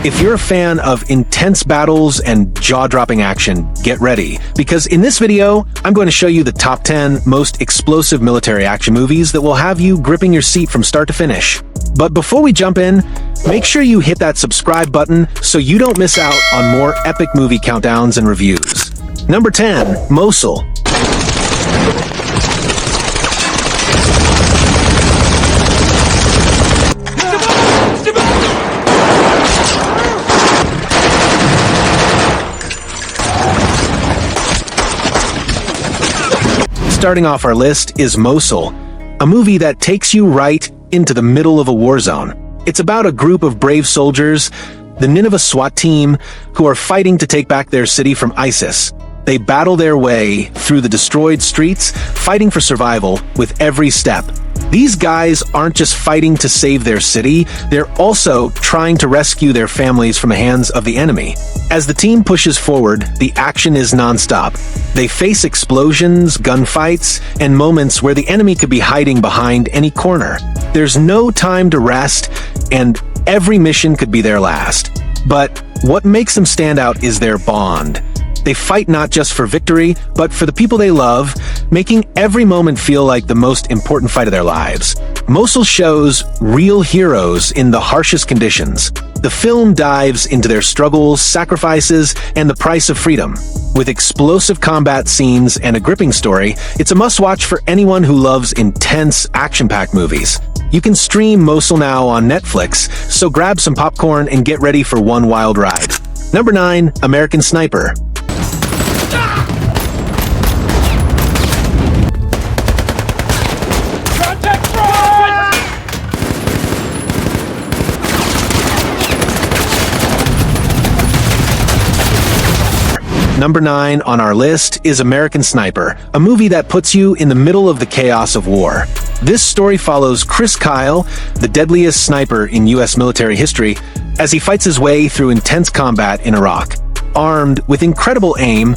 If you're a fan of intense battles and jaw-dropping action, get ready, because in this video, I'm going to show you the top 10 most explosive military action movies that will have you gripping your seat from start to finish. But before we jump in, make sure you hit that subscribe button so you don't miss out on more epic movie countdowns and reviews. Number 10, Mosul. Starting off our list is Mosul, a movie that takes you right into the middle of a war zone. It's about a group of brave soldiers, the Nineveh SWAT team, who are fighting to take back their city from ISIS. They battle their way through the destroyed streets, fighting for survival with every step. These guys aren't just fighting to save their city, they're also trying to rescue their families from the hands of the enemy. As the team pushes forward, the action is non-stop. They face explosions, gunfights, and moments where the enemy could be hiding behind any corner. There's no time to rest, and every mission could be their last. But what makes them stand out is their bond. They fight not just for victory, but for the people they love, making every moment feel like the most important fight of their lives. Mosul shows real heroes in the harshest conditions. The film dives into their struggles, sacrifices, and the price of freedom. With explosive combat scenes and a gripping story, it's a must-watch for anyone who loves intense, action-packed movies. You can stream Mosul now on Netflix, so grab some popcorn and get ready for one wild ride. Number 9, American Sniper. Number 9 on our list is American Sniper, a movie that puts you in the middle of the chaos of war. This story follows Chris Kyle, the deadliest sniper in U.S. military history, as he fights his way through intense combat in Iraq. Armed with incredible aim,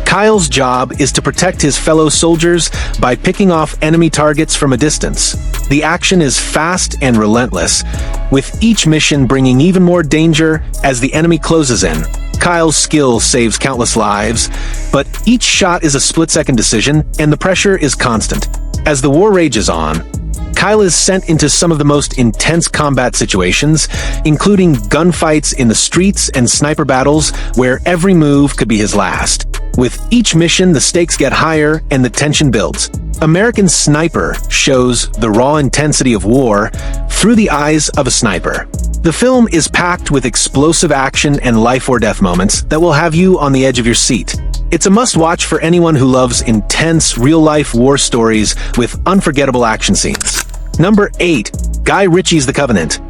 Kyle's job is to protect his fellow soldiers by picking off enemy targets from a distance. The action is fast and relentless, with each mission bringing even more danger as the enemy closes in. Kyle's skill saves countless lives, but each shot is a split-second decision, and the pressure is constant. As the war rages on, Kyle is sent into some of the most intense combat situations, including gunfights in the streets and sniper battles where every move could be his last. With each mission, the stakes get higher and the tension builds. American Sniper shows the raw intensity of war through the eyes of a sniper. The film is packed with explosive action and life-or-death moments that will have you on the edge of your seat. It's a must-watch for anyone who loves intense, real-life war stories with unforgettable action scenes. Number 8, Guy Ritchie's The Covenant.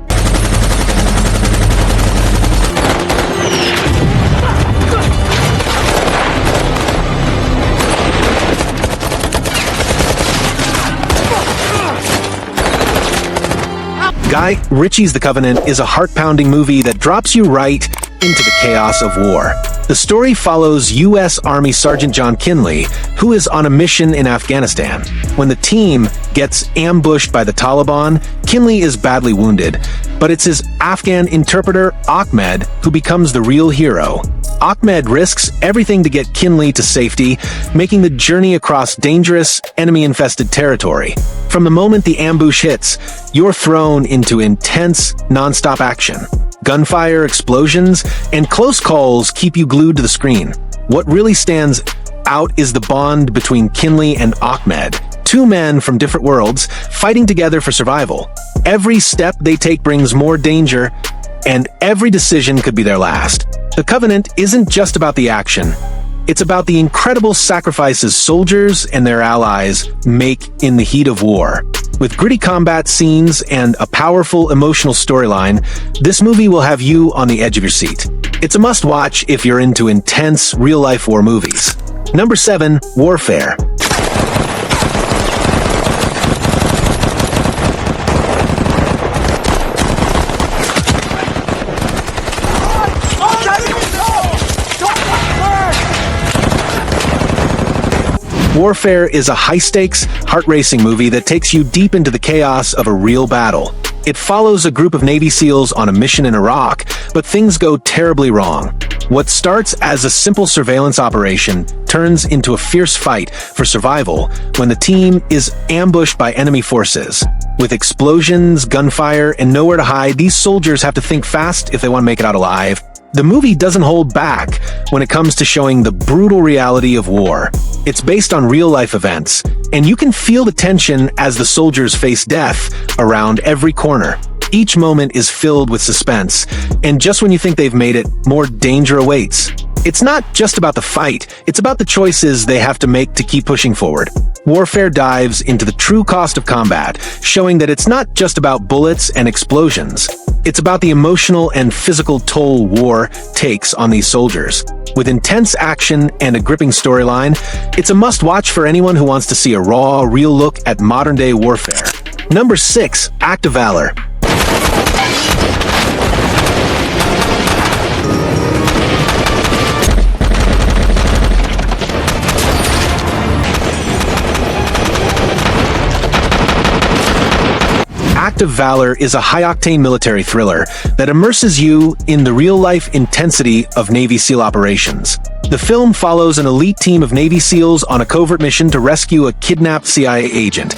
Guy Ritchie's The Covenant is a heart-pounding movie that drops you right into the chaos of war. The story follows U.S. Army Sergeant John Kinley, who is on a mission in Afghanistan. When the team gets ambushed by the Taliban, Kinley is badly wounded, but it's his Afghan interpreter, Ahmed, who becomes the real hero. Ahmed risks everything to get Kinley to safety, making the journey across dangerous, enemy-infested territory. From the moment the ambush hits, you're thrown into intense, non-stop action. Gunfire, explosions, and close calls keep you glued to the screen. What really stands out is the bond between Kinley and Ahmed, two men from different worlds fighting together for survival. Every step they take brings more danger, and every decision could be their last. The Covenant isn't just about the action. It's about the incredible sacrifices soldiers and their allies make in the heat of war. With gritty combat scenes and a powerful emotional storyline, this movie will have you on the edge of your seat. It's a must-watch if you're into intense, real-life war movies. Number 7, Warfare. Warfare is a high-stakes, heart-racing movie that takes you deep into the chaos of a real battle. It follows a group of Navy SEALs on a mission in Iraq, but things go terribly wrong. What starts as a simple surveillance operation turns into a fierce fight for survival when the team is ambushed by enemy forces. With explosions, gunfire, and nowhere to hide, these soldiers have to think fast if they want to make it out alive. The movie doesn't hold back when it comes to showing the brutal reality of war. It's based on real-life events, and you can feel the tension as the soldiers face death around every corner. Each moment is filled with suspense, and just when you think they've made it, more danger awaits. It's not just about the fight, it's about the choices they have to make to keep pushing forward. Warfare dives into the true cost of combat, showing that it's not just about bullets and explosions. It's about the emotional and physical toll war takes on these soldiers. With intense action and a gripping storyline, it's a must-watch for anyone who wants to see a raw, real look at modern-day warfare. Number 6. Act of Valor. Act of Valor is a high-octane military thriller that immerses you in the real-life intensity of Navy SEAL operations. The film follows an elite team of Navy SEALs on a covert mission to rescue a kidnapped CIA agent,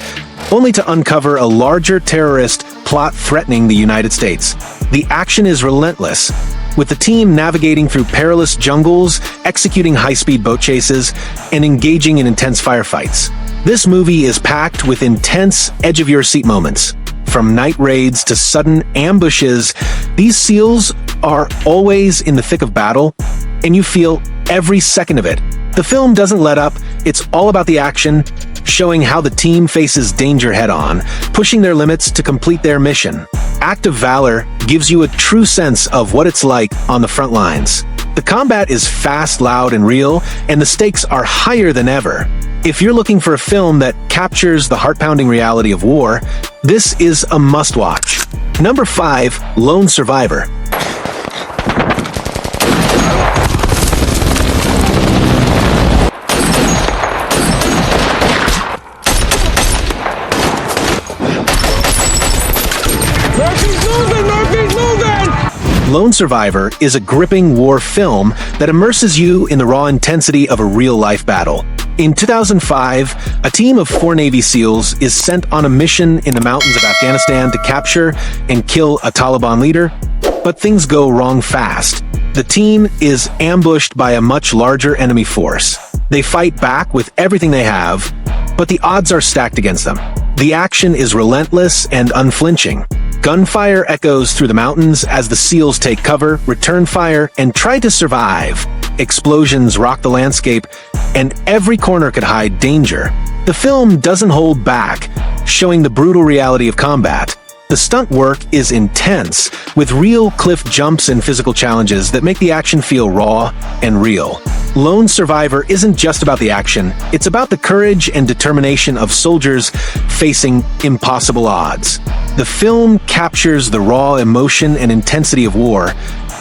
only to uncover a larger terrorist plot threatening the United States. The action is relentless, with the team navigating through perilous jungles, executing high-speed boat chases, and engaging in intense firefights. This movie is packed with intense, edge-of-your-seat moments. From night raids to sudden ambushes, these SEALs are always in the thick of battle, and you feel every second of it. The film doesn't let up, it's all about the action, showing how the team faces danger head-on, pushing their limits to complete their mission. Act of Valor gives you a true sense of what it's like on the front lines. The combat is fast, loud, and real, and the stakes are higher than ever. If you're looking for a film that captures the heart-pounding reality of war, this is a must-watch. Number 5. Lone Survivor. Lone Survivor is a gripping war film that immerses you in the raw intensity of a real-life battle. In 2005, a team of 4 Navy SEALs is sent on a mission in the mountains of Afghanistan to capture and kill a Taliban leader, but things go wrong fast. The team is ambushed by a much larger enemy force. They fight back with everything they have, but the odds are stacked against them. The action is relentless and unflinching. Gunfire echoes through the mountains as the SEALs take cover, return fire, and try to survive. Explosions rock the landscape, and every corner could hide danger. The film doesn't hold back, showing the brutal reality of combat. The stunt work is intense, with real cliff jumps and physical challenges that make the action feel raw and real. Lone Survivor isn't just about the action, it's about the courage and determination of soldiers facing impossible odds. The film captures the raw emotion and intensity of war,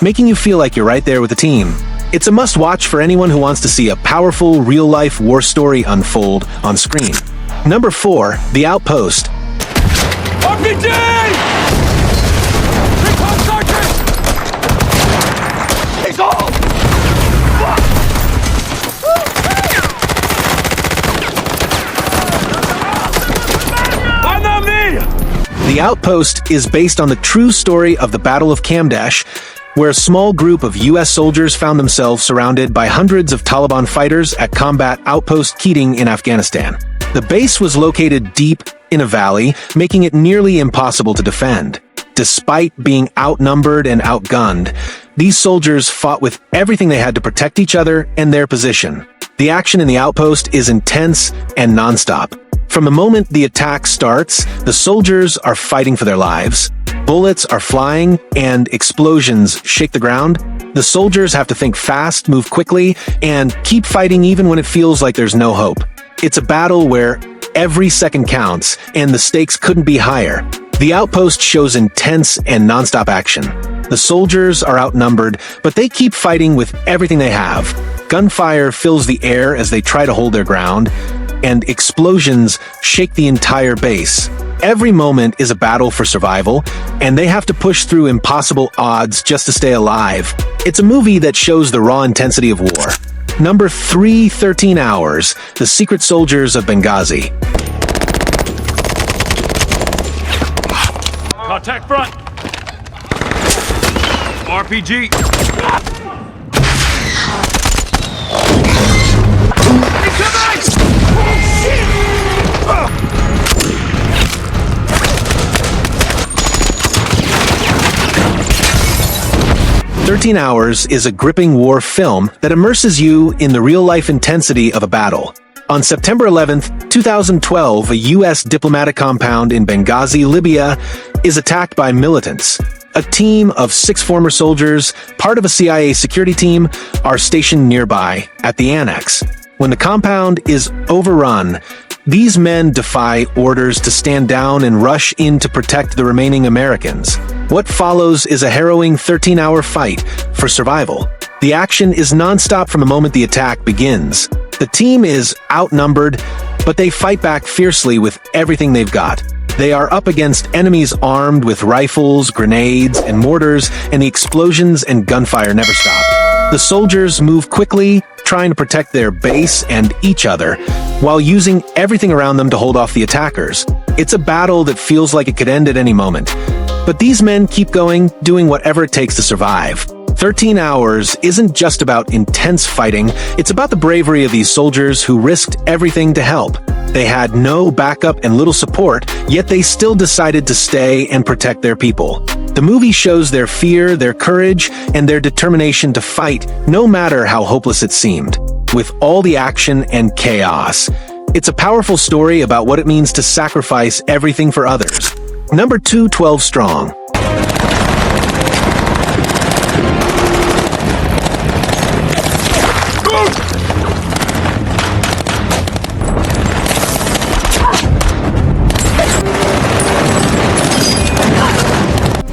making you feel like you're right there with the team. It's a must-watch for anyone who wants to see a powerful, real-life war story unfold on screen. Number 4. The Outpost. RPG! Recon Sergeant! He's all! The Outpost is based on the true story of the Battle of Kamdesh, where a small group of U.S. soldiers found themselves surrounded by hundreds of Taliban fighters at combat Outpost Keating in Afghanistan. The base was located deep in a valley, making it nearly impossible to defend. Despite being outnumbered and outgunned, these soldiers fought with everything they had to protect each other and their position. The action in the Outpost is intense and nonstop. From the moment the attack starts, the soldiers are fighting for their lives. Bullets are flying, and explosions shake the ground. The soldiers have to think fast, move quickly, and keep fighting even when it feels like there's no hope. It's a battle where every second counts, and the stakes couldn't be higher. The Outpost shows intense and nonstop action. The soldiers are outnumbered, but they keep fighting with everything they have. Gunfire fills the air as they try to hold their ground, and explosions shake the entire base. Every moment is a battle for survival, and they have to push through impossible odds just to stay alive. It's a movie that shows the raw intensity of war. Number 3, 13 Hours, The Secret Soldiers of Benghazi. Contact front. RPG. Incoming! 13 Hours is a gripping war film that immerses you in the real-life intensity of a battle. On September 11th, 2012, a U.S. diplomatic compound in Benghazi, Libya, is attacked by militants. A team of 6 former soldiers, part of a CIA security team, are stationed nearby at the annex. When the compound is overrun, these men defy orders to stand down and rush in to protect the remaining Americans. What follows is a harrowing 13-hour fight for survival. The action is non-stop from the moment the attack begins. The team is outnumbered, but they fight back fiercely with everything they've got. They are up against enemies armed with rifles, grenades, and mortars, and the explosions and gunfire never stop. The soldiers move quickly, trying to protect their base and each other, while using everything around them to hold off the attackers. It's a battle that feels like it could end at any moment. But these men keep going, doing whatever it takes to survive. 13 Hours isn't just about intense fighting, it's about the bravery of these soldiers who risked everything to help. They had no backup and little support, yet they still decided to stay and protect their people. The movie shows their fear, their courage, and their determination to fight, no matter how hopeless it seemed. With all the action and chaos, it's a powerful story about what it means to sacrifice everything for others. Number 2, 12 Strong.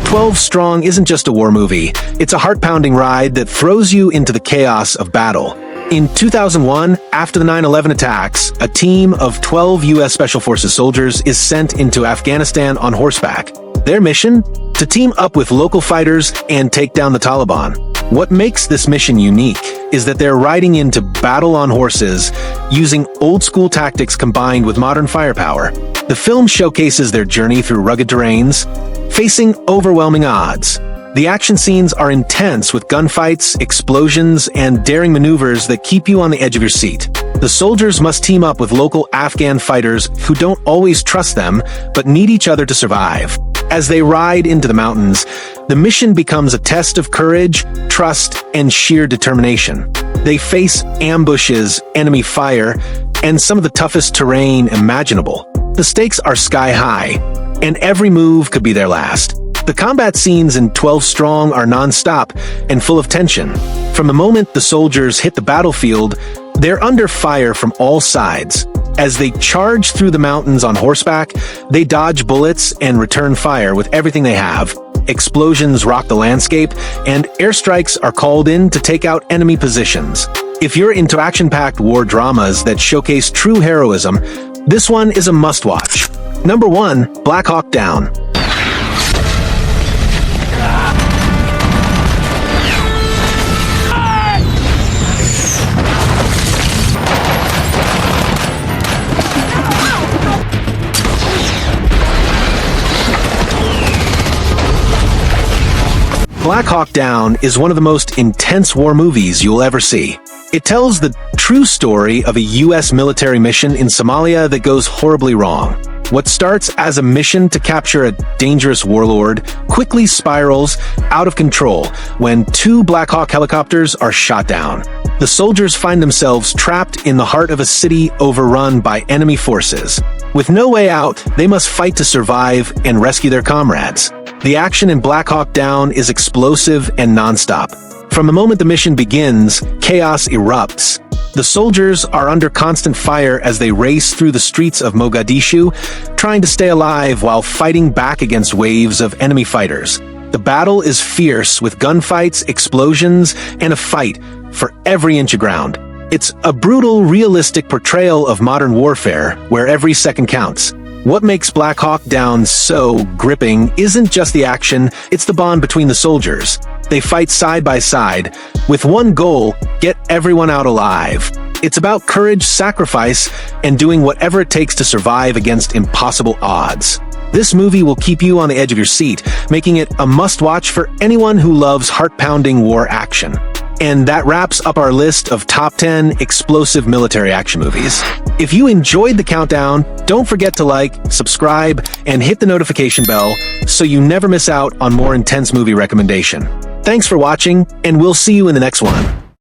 12 Strong isn't just a war movie, it's a heart-pounding ride that throws you into the chaos of battle. In 2001, after the 9/11 attacks, a team of 12 U.S. Special Forces soldiers is sent into Afghanistan on horseback. Their mission? To team up with local fighters and take down the Taliban. What makes this mission unique is that they're riding into battle on horses, using old-school tactics combined with modern firepower. The film showcases their journey through rugged terrains, facing overwhelming odds. The action scenes are intense with gunfights, explosions, and daring maneuvers that keep you on the edge of your seat. The soldiers must team up with local Afghan fighters who don't always trust them, but need each other to survive. As they ride into the mountains, the mission becomes a test of courage, trust, and sheer determination. They face ambushes, enemy fire, and some of the toughest terrain imaginable. The stakes are sky high, and every move could be their last. The combat scenes in 12 Strong are non-stop and full of tension. From the moment the soldiers hit the battlefield, they're under fire from all sides. As they charge through the mountains on horseback, they dodge bullets and return fire with everything they have. Explosions rock the landscape, and airstrikes are called in to take out enemy positions. If you're into action-packed war dramas that showcase true heroism, this one is a must-watch. Number 1, Black Hawk Down. Black Hawk Down is one of the most intense war movies you'll ever see. It tells the true story of a U.S. military mission in Somalia that goes horribly wrong. What starts as a mission to capture a dangerous warlord quickly spirals out of control when 2 Black Hawk helicopters are shot down. The soldiers find themselves trapped in the heart of a city overrun by enemy forces. With no way out, they must fight to survive and rescue their comrades. The action in Black Hawk Down is explosive and non-stop. From the moment the mission begins, chaos erupts. The soldiers are under constant fire as they race through the streets of Mogadishu, trying to stay alive while fighting back against waves of enemy fighters. The battle is fierce with gunfights, explosions, and a fight for every inch of ground. It's a brutal, realistic portrayal of modern warfare where every second counts. What makes Black Hawk Down so gripping isn't just the action, it's the bond between the soldiers. They fight side by side, with one goal: get everyone out alive. It's about courage, sacrifice, and doing whatever it takes to survive against impossible odds. This movie will keep you on the edge of your seat, making it a must-watch for anyone who loves heart-pounding war action. And that wraps up our list of top 10 explosive military action movies. If you enjoyed the countdown, don't forget to like, subscribe, and hit the notification bell so you never miss out on more intense movie recommendation. Thanks for watching, and we'll see you in the next one.